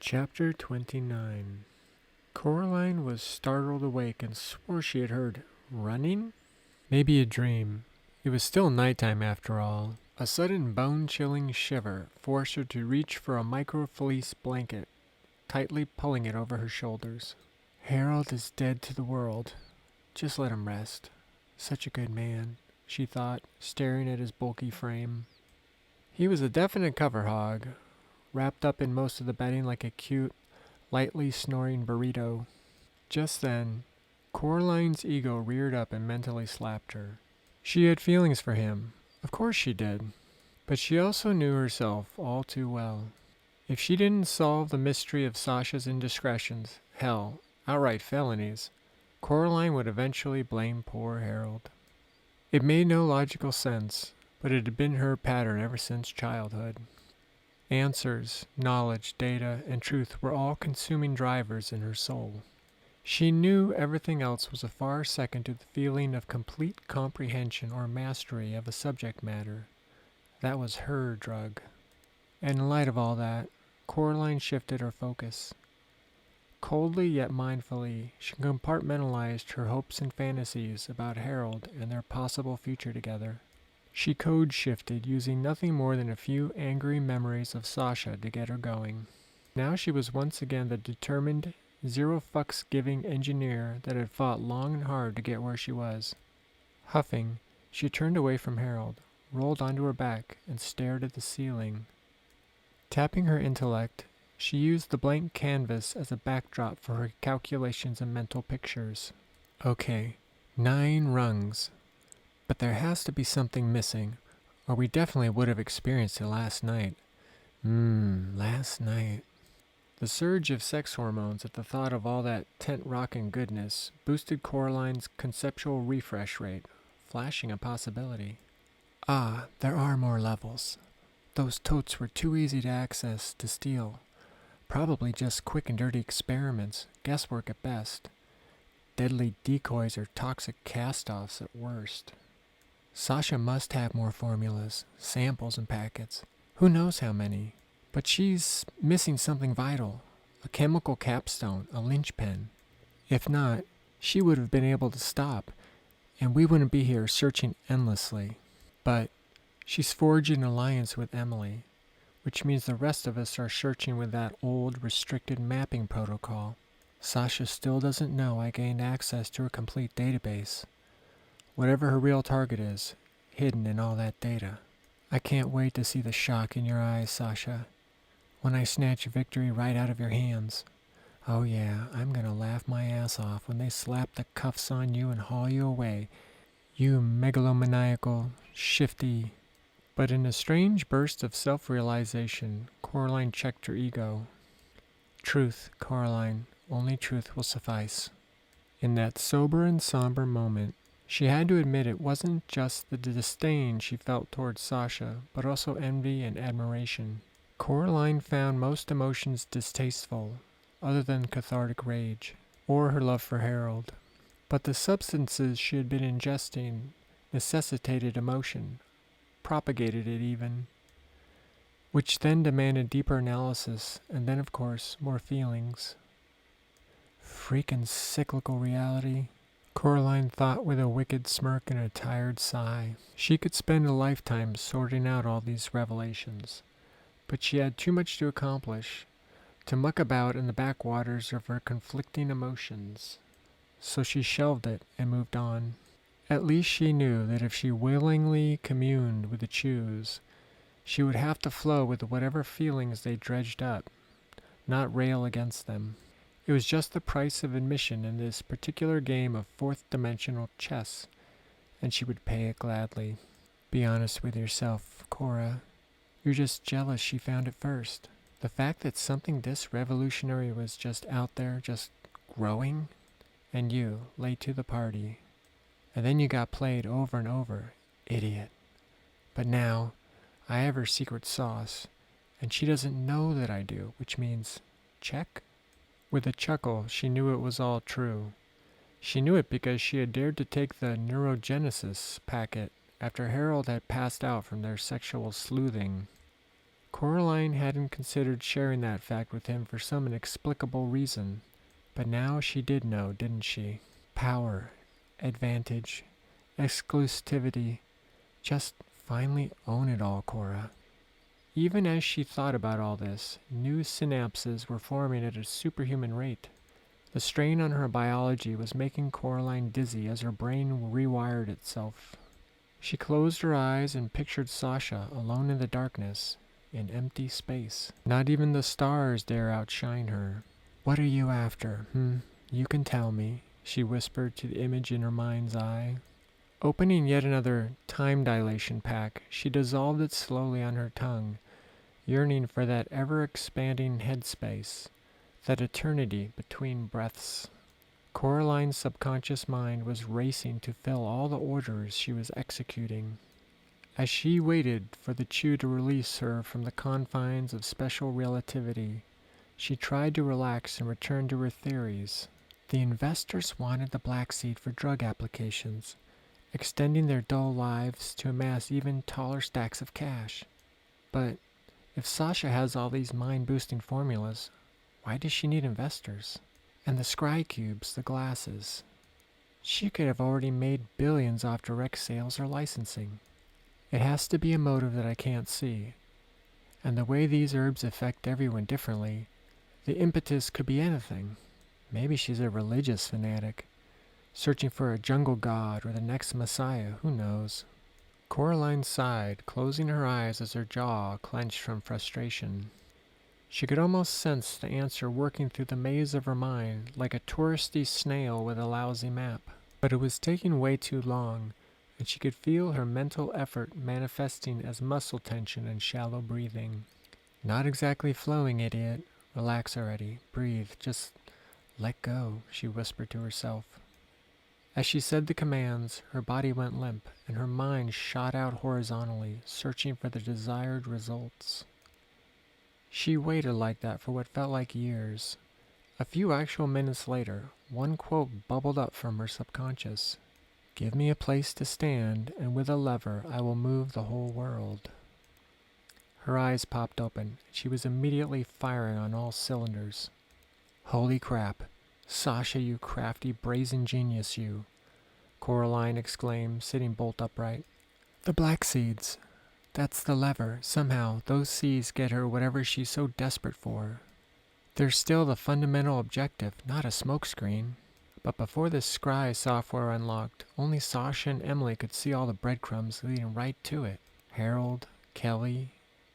Chapter 29. Coraline was startled awake and swore she had heard running? Maybe a dream. It was still nighttime after all. A sudden bone-chilling shiver forced her to reach for a micro-fleece blanket, tightly pulling it over her shoulders. Harold is dead to the world. Just let him rest. Such a good man, she thought, staring at his bulky frame. He was a definite cover hog, wrapped up in most of the bedding like a cute, lightly snoring burrito. Just then, Coraline's ego reared up and mentally slapped her. She had feelings for him. Of course she did. But she also knew herself all too well. If she didn't solve the mystery of Sasha's indiscretions, hell, outright felonies, Coraline would eventually blame poor Harold. It made no logical sense, but it had been her pattern ever since childhood. Answers, knowledge, data, and truth were all consuming drivers in her soul. She knew everything else was a far second to the feeling of complete comprehension or mastery of a subject matter. That was her drug. And in light of all that, Coraline shifted her focus. Coldly yet mindfully, she compartmentalized her hopes and fantasies about Harold and their possible future together. She code shifted, using nothing more than a few angry memories of Sasha to get her going. Now she was once again the determined, zero-fucks-giving engineer that had fought long and hard to get where she was. Huffing, she turned away from Harold, rolled onto her back, and stared at the ceiling. Tapping her intellect, she used the blank canvas as a backdrop for her calculations and mental pictures. Okay, 9 rungs. But there has to be something missing, or we definitely would have experienced it last night. Last night. The surge of sex hormones at the thought of all that tent-rocking goodness boosted Coraline's conceptual refresh rate, flashing a possibility. Ah, there are more levels. Those totes were too easy to access, to steal. Probably just quick and dirty experiments, guesswork at best. Deadly decoys or toxic cast-offs at worst. Sasha must have more formulas, samples, and packets. Who knows how many? But she's missing something vital. A chemical capstone, a linchpin. If not, she would have been able to stop, and we wouldn't be here searching endlessly. But she's forged an alliance with Emily, which means the rest of us are searching with that old, restricted mapping protocol. Sasha still doesn't know I gained access to her complete database. Whatever her real target is, hidden in all that data. I can't wait to see the shock in your eyes, Sasha, when I snatch victory right out of your hands. Oh yeah, I'm gonna laugh my ass off when they slap the cuffs on you and haul you away, you megalomaniacal, shifty. But in a strange burst of self-realization, Coraline checked her ego. Truth, Coraline, only truth will suffice. In that sober and somber moment, she had to admit it wasn't just the disdain she felt towards Sasha, but also envy and admiration. Coraline found most emotions distasteful, other than cathartic rage, or her love for Harold. But the substances she had been ingesting necessitated emotion, propagated it even, which then demanded deeper analysis, and then, of course, more feelings. Freaking cyclical reality. Coraline thought with a wicked smirk and a tired sigh. She could spend a lifetime sorting out all these revelations, but she had too much to accomplish, to muck about in the backwaters of her conflicting emotions. So she shelved it and moved on. At least she knew that if she willingly communed with the Chews, she would have to flow with whatever feelings they dredged up, not rail against them. It was just the price of admission in this particular game of fourth-dimensional chess, and she would pay it gladly. Be honest with yourself, Cora. You're just jealous she found it first. The fact that something this revolutionary was just out there, just growing, and you, late to the party. And then you got played over and over. Idiot. But now, I have her secret sauce, and she doesn't know that I do, which means, check? With a chuckle, she knew it was all true. She knew it because she had dared to take the neurogenesis packet after Harold had passed out from their sexual sleuthing. Coraline hadn't considered sharing that fact with him for some inexplicable reason. But now she did know, didn't she? Power, advantage, exclusivity. Just finally own it all, Cora. Even as she thought about all this, new synapses were forming at a superhuman rate. The strain on her biology was making Coraline dizzy as her brain rewired itself. She closed her eyes and pictured Sasha alone in the darkness, in empty space. Not even the stars dare outshine her. "What are you after, You can tell me," she whispered to the image in her mind's eye. Opening yet another time dilation pack, she dissolved it slowly on her tongue, yearning for that ever-expanding headspace, that eternity between breaths. Coraline's subconscious mind was racing to fill all the orders she was executing. As she waited for the chew to release her from the confines of special relativity, she tried to relax and return to her theories. The investors wanted the black seed for drug applications, extending their dull lives to amass even taller stacks of cash. But if Sasha has all these mind-boosting formulas, why does she need investors? And the scry cubes, the glasses. She could have already made billions off direct sales or licensing. It has to be a motive that I can't see. And the way these herbs affect everyone differently, the impetus could be anything. Maybe she's a religious fanatic, searching for a jungle god or the next messiah, who knows? Coraline sighed, closing her eyes as her jaw clenched from frustration. She could almost sense the answer working through the maze of her mind like a touristy snail with a lousy map. But it was taking way too long, and she could feel her mental effort manifesting as muscle tension and shallow breathing. "Not exactly flowing, idiot. Relax already. Breathe. Just let go," she whispered to herself. As she said the commands, her body went limp, and her mind shot out horizontally, searching for the desired results. She waited like that for what felt like years. A few actual minutes later, one quote bubbled up from her subconscious. "Give me a place to stand, and with a lever I will move the whole world." Her eyes popped open. She was immediately firing on all cylinders. "Holy crap! Sasha, you crafty, brazen genius, you!" Coraline exclaimed, sitting bolt upright. "The black seeds. That's the lever. Somehow, those seeds get her whatever she's so desperate for. They're still the fundamental objective, not a smokescreen." But before the scry software unlocked, only Sasha and Emily could see all the breadcrumbs leading right to it. Harold, Kelly,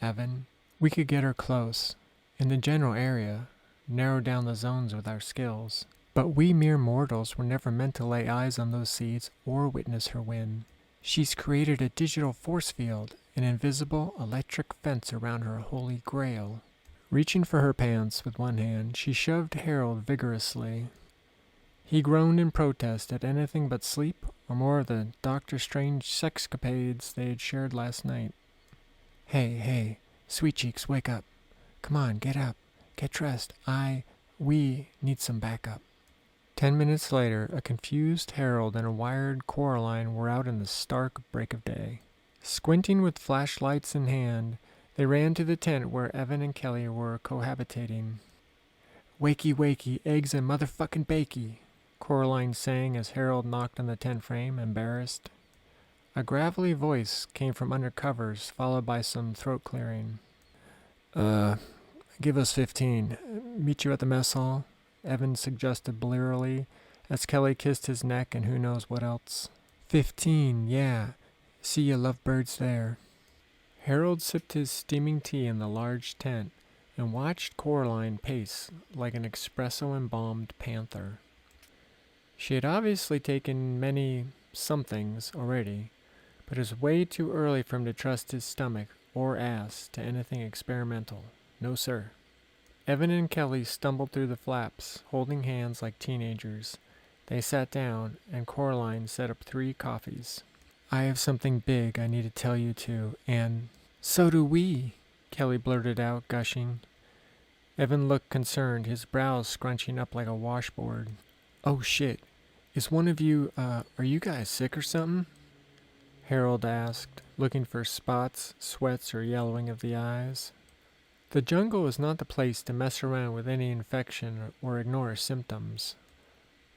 Evan. We could get her close, in the general area, narrow down the zones with our skills. But we mere mortals were never meant to lay eyes on those seeds or witness her win. She's created a digital force field, an invisible electric fence around her holy grail. Reaching for her pants with one hand, she shoved Harold vigorously. He groaned in protest at anything but sleep or more of the Doctor Strange sexcapades they had shared last night. Hey, sweet cheeks, wake up. Come on, get up. Get dressed. We need some backup." 10 minutes later, a confused Harold and a wired Coraline were out in the stark break of day. Squinting with flashlights in hand, they ran to the tent where Evan and Kelly were cohabitating. Wakey, eggs and motherfucking bakey," Coraline sang as Harold knocked on the tent frame, embarrassed. A gravelly voice came from under covers, followed by some throat clearing. Give us 15. Meet you at the mess hall," Evan suggested blearily, as Kelly kissed his neck and who knows what else. 15, yeah. See you lovebirds there." Harold sipped his steaming tea in the large tent and watched Coraline pace like an espresso-embalmed panther. She had obviously taken many somethings already, but it was way too early for him to trust his stomach or ass to anything experimental. No, sir. Evan and Kelly stumbled through the flaps, holding hands like teenagers. They sat down, and Coraline set up 3 coffees. "I have something big I need to tell you two, and—" "So do we," Kelly blurted out, gushing. Evan looked concerned, his brows scrunching up like a washboard. "Oh shit. Is one of you, are you guys sick or something?" Harold asked, looking for spots, sweats, or yellowing of the eyes. The jungle was not the place to mess around with any infection or ignore symptoms.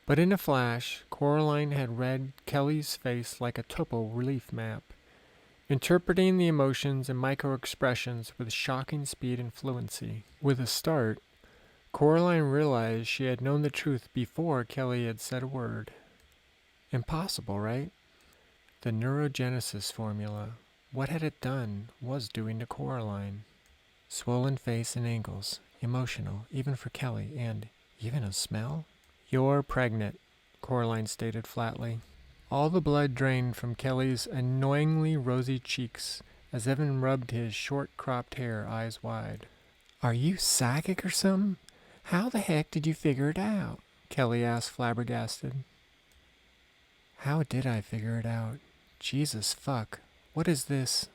But in a flash, Coraline had read Kelly's face like a topo relief map, interpreting the emotions and micro-expressions with shocking speed and fluency. With a start, Coraline realized she had known the truth before Kelly had said a word. Impossible, right? The neurogenesis formula. What had it done, was doing to Coraline. Swollen face and ankles, emotional, even for Kelly, and even a smell? You're pregnant, Coraline stated flatly. All the blood drained from Kelly's annoyingly rosy cheeks as Evan rubbed his short-cropped hair eyes wide. Are you psychic or something? How the heck did you figure it out? Kelly asked, flabbergasted. How did I figure it out? Jesus fuck. What is this?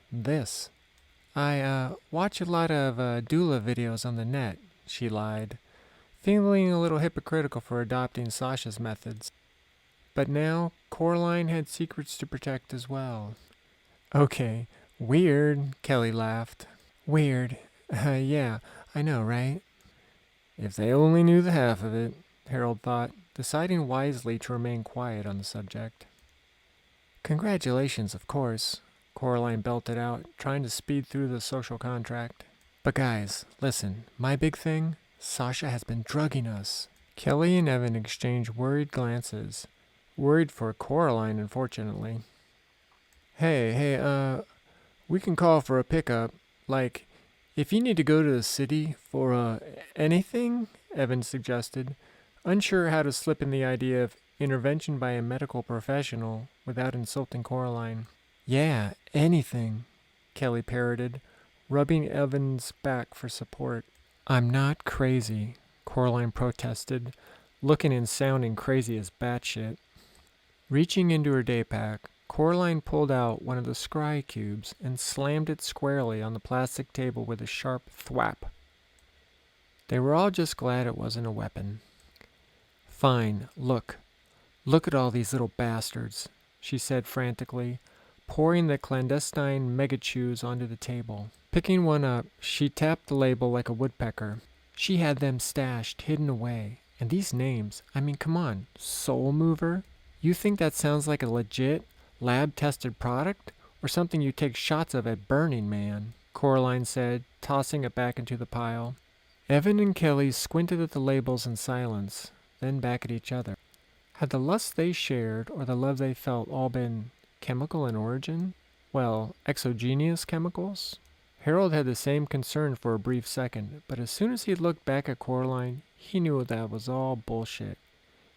I watch a lot of doula videos on the net, she lied, feeling a little hypocritical for adopting Sasha's methods. But now, Coraline had secrets to protect as well. Okay, weird, Kelly laughed. Weird. Yeah, I know, right? If they only knew the half of it, Harold thought, deciding wisely to remain quiet on the subject. Congratulations, of course, Coraline belted out, trying to speed through the social contract. But guys, listen, my big thing, Sasha has been drugging us. Kelly and Evan exchanged worried glances. Worried for Coraline, unfortunately. Hey, we can call for a pickup. Like, if you need to go to the city for, anything, Evan suggested, unsure how to slip in the idea of intervention by a medical professional without insulting Coraline. Yeah, anything, Kelly parroted, rubbing Evan's back for support. I'm not crazy, Coraline protested, looking and sounding crazy as batshit. Reaching into her day pack, Coraline pulled out one of the scry cubes and slammed it squarely on the plastic table with a sharp thwap. They were all just glad it wasn't a weapon. Fine, look at all these little bastards, she said frantically, pouring the clandestine mega-chews onto the table. Picking one up, she tapped the label like a woodpecker. She had them stashed, hidden away. And these names, I mean, come on, Soul Mover? You think that sounds like a legit, lab-tested product? Or something you take shots of at Burning Man? Coraline said, tossing it back into the pile. Evan and Kelly squinted at the labels in silence, then back at each other. Had the lust they shared or the love they felt all been chemical in origin? Well, exogenous chemicals? Harold had the same concern for a brief second, but as soon as he looked back at Coraline, he knew that was all bullshit.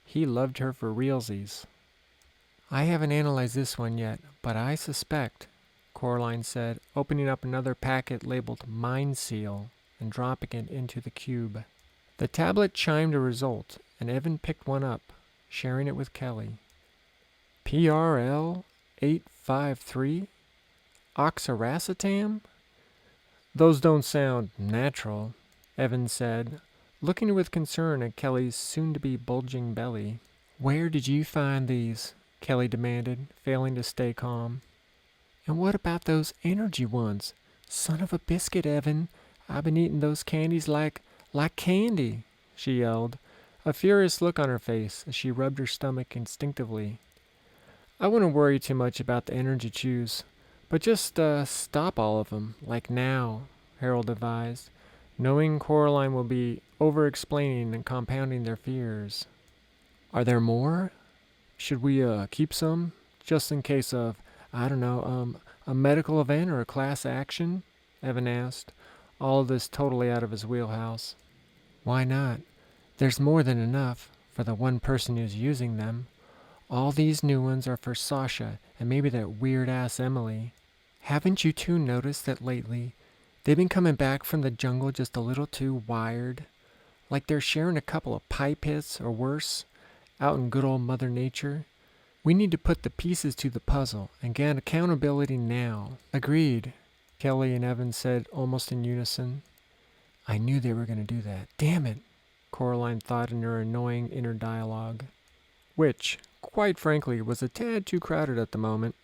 He loved her for realsies. I haven't analyzed this one yet, but I suspect, Coraline said, opening up another packet labeled Mind Seal and dropping it into the cube. The tablet chimed a result, and Evan picked one up, sharing it with Kelly. PRL 853? Oxiracetam? Those don't sound natural, Evan said, looking with concern at Kelly's soon-to-be bulging belly. Where did you find these? Kelly demanded, failing to stay calm. And what about those energy ones? Son of a biscuit, Evan. I've been eating those candies like candy, she yelled, a furious look on her face as she rubbed her stomach instinctively. I wouldn't worry too much about the energy chews, but just stop all of them, like now, Harold advised, knowing Coraline will be over-explaining and compounding their fears. Are there more? Should we keep some, just in case of, I don't know, a medical event or a class action? Evan asked, all of this totally out of his wheelhouse. Why not? There's more than enough for the one person who's using them. All these new ones are for Sasha and maybe that weird-ass Emily. Haven't you two noticed that lately they've been coming back from the jungle just a little too wired? Like they're sharing a couple of pipe hits or worse, out in good old Mother Nature? We need to put the pieces to the puzzle and get accountability now. Agreed, Kelly and Evan said almost in unison. I knew they were going to do that. Damn it, Coraline thought in her annoying inner dialogue, which, quite frankly, was a tad too crowded at the moment.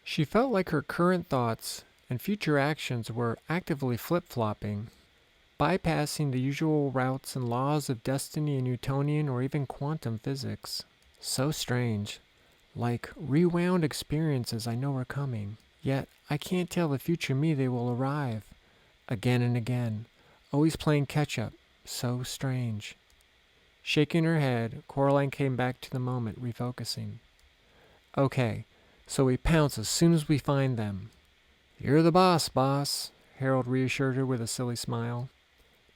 She felt like her current thoughts and future actions were actively flip-flopping. bypassing the usual routes and laws of destiny and Newtonian or even quantum physics. So strange. Like rewound experiences I know are coming. Yet I can't tell the future me they will arrive. Again and again. Always playing catch up. So strange. Shaking her head, Coraline came back to the moment, refocusing. Okay, so we pounce as soon as we find them. You're the boss, Harold reassured her with a silly smile.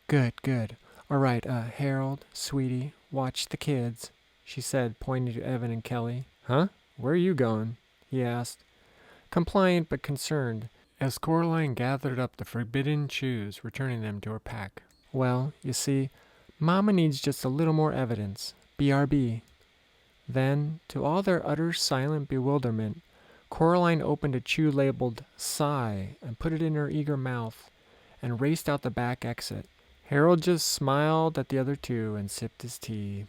Good, good. All right, Harold, sweetie, watch the kids, she said, pointing to Evan and Kelly. Huh? Where are you going? He asked, compliant but concerned, as Coraline gathered up the forbidden chews, returning them to her pack. Well, you see, Mama needs just a little more evidence. BRB. Then, to all their utter silent bewilderment, Coraline opened a chew labeled Sigh and put it in her eager mouth and raced out the back exit. Harold just smiled at the other two and sipped his tea.